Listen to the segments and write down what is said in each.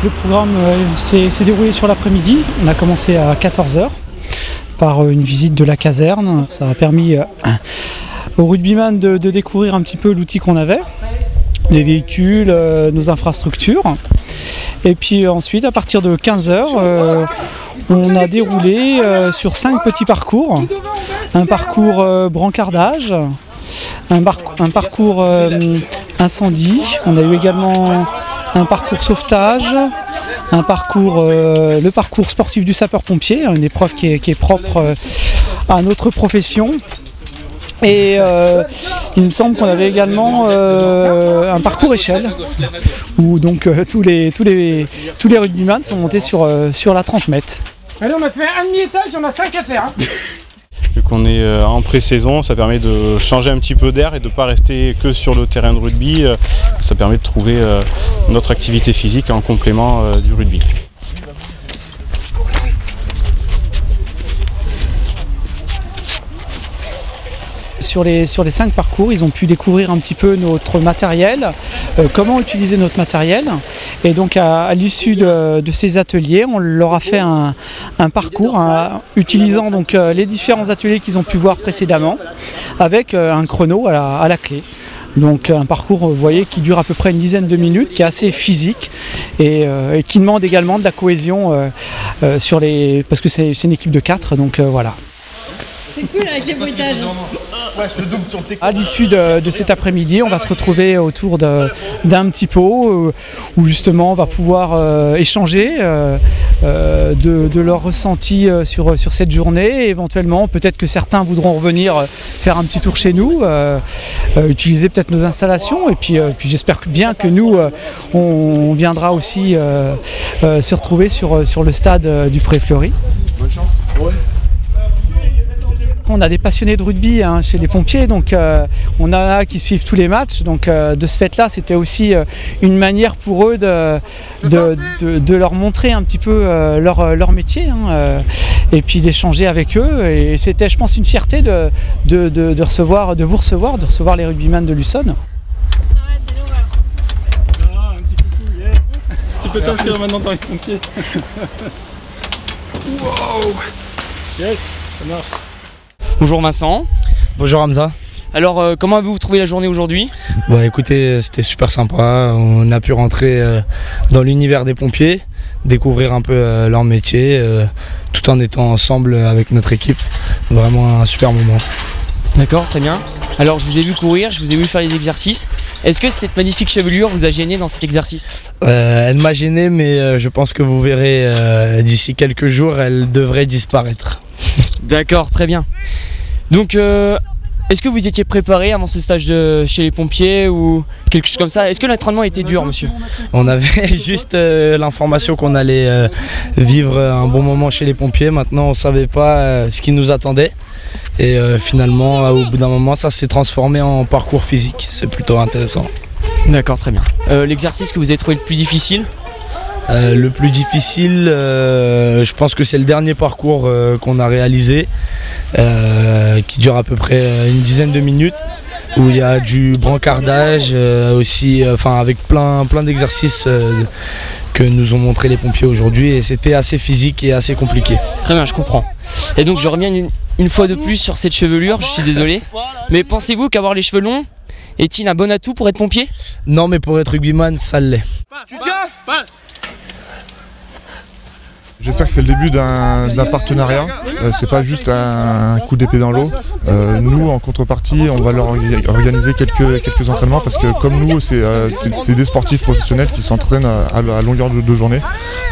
Le programme s'est déroulé sur l'après-midi. On a commencé à 14 h par une visite de la caserne. Ça a permis aux rugbyman de découvrir un petit peu l'outil qu'on avait, les véhicules, nos infrastructures. Et puis ensuite, à partir de 15 h, on a déroulé sur 5 petits parcours. Un parcours brancardage, un parcours incendie. On a eu également un parcours sauvetage, le parcours sportif du sapeur-pompier, une épreuve qui est propre à notre profession. Et il me semble qu'on avait également un parcours échelle où donc tous les rugbyman sont montés sur la 30 mètres. Allez, on a fait un demi-étage, on a 5 à faire. Vu qu'on est en pré-saison, ça permet de changer un petit peu d'air et de ne pas rester que sur le terrain de rugby. Ça permet de trouver notre activité physique en complément du rugby. Sur les 5 parcours, ils ont pu découvrir un petit peu notre matériel, comment utiliser notre matériel. Et donc à l'issue de ces ateliers, on leur a fait un parcours utilisant donc les différents ateliers qu'ils ont pu voir précédemment, avec un chrono à la clé. Donc un parcours, vous voyez, qui dure à peu près une dizaine de minutes, qui est assez physique et qui demande également de la cohésion parce que c'est une équipe de 4, donc voilà. C'est cool avec les bruitages. À l'issue de cet après-midi, on va se retrouver autour d'un petit pot où justement on va pouvoir échanger de leurs ressentis sur cette journée. Et éventuellement, peut-être que certains voudront revenir faire un petit tour chez nous, utiliser peut-être nos installations. Et puis j'espère bien que nous, on viendra aussi se retrouver sur le stade du Pré-Fleury. Bonne chance. Ouais. On a des passionnés de rugby chez les pompiers, donc on a qui suivent tous les matchs. Donc de ce fait-là, c'était aussi une manière pour eux de leur montrer un petit peu leur métier et puis d'échanger avec eux. Et c'était, je pense, une fierté de vous recevoir les rugbyman de Luçonne. Un petit coucou, yes. Tu peux t'inscrire maintenant dans les pompiers. Wow. Yes, ça marche. Bonjour Vincent. Bonjour Hamza. Alors comment avez-vous trouvé la journée aujourd'hui? Bah écoutez, c'était super sympa, on a pu rentrer dans l'univers des pompiers, découvrir un peu leur métier, tout en étant ensemble avec notre équipe. Vraiment un super moment. D'accord, très bien. Alors je vous ai vu courir, je vous ai vu faire les exercices. Est-ce que cette magnifique chevelure vous a gêné dans cet exercice? Elle m'a gêné, mais je pense que vous verrez d'ici quelques jours, elle devrait disparaître. D'accord, très bien. Donc, est-ce que vous étiez préparé avant ce stage chez les pompiers ou quelque chose comme ça? Est-ce que l'entraînement était dur, monsieur? On avait juste l'information qu'on allait vivre un bon moment chez les pompiers. Maintenant, on ne savait pas ce qui nous attendait. Et finalement, au bout d'un moment, ça s'est transformé en parcours physique. C'est plutôt intéressant. D'accord, très bien. L'exercice que vous avez trouvé le plus difficile? Le plus difficile, je pense que c'est le dernier parcours qu'on a réalisé, qui dure à peu près une dizaine de minutes, où il y a du brancardage aussi, avec plein d'exercices que nous ont montré les pompiers aujourd'hui, et c'était assez physique et assez compliqué. Très bien, je comprends. Et donc je reviens une fois de plus sur cette chevelure, je suis désolé, mais pensez-vous qu'avoir les cheveux longs est-il un bon atout pour être pompier? Non, mais pour être rugbyman, ça l'est. Tu tiens? J'espère que c'est le début d'un partenariat, c'est pas juste un coup d'épée dans l'eau. Nous, en contrepartie, on va leur organiser quelques entraînements parce que comme nous, c'est des sportifs professionnels qui s'entraînent à longueur de journée.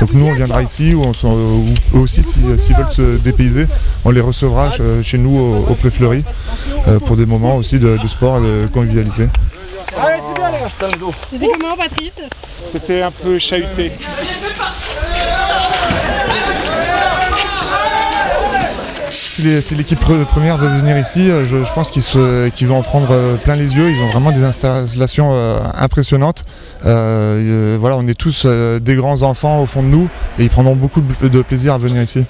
Donc nous, on viendra ici, ou eux aussi, s'ils veulent se dépayser, on les recevra chez nous au Pré-Fleury pour des moments aussi de sport et de convivialité. Allez, c'est bien là. C'était comment, Patrice? C'était un peu chahuté. Si l'équipe première veut venir ici, je pense qu'ils vont en prendre plein les yeux. Ils ont vraiment des installations impressionnantes. Voilà, on est tous des grands enfants au fond de nous et ils prendront beaucoup de plaisir à venir ici.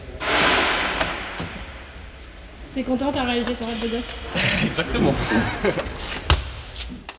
T'es content, t'as réalisé ton rêve de gosse? Exactement.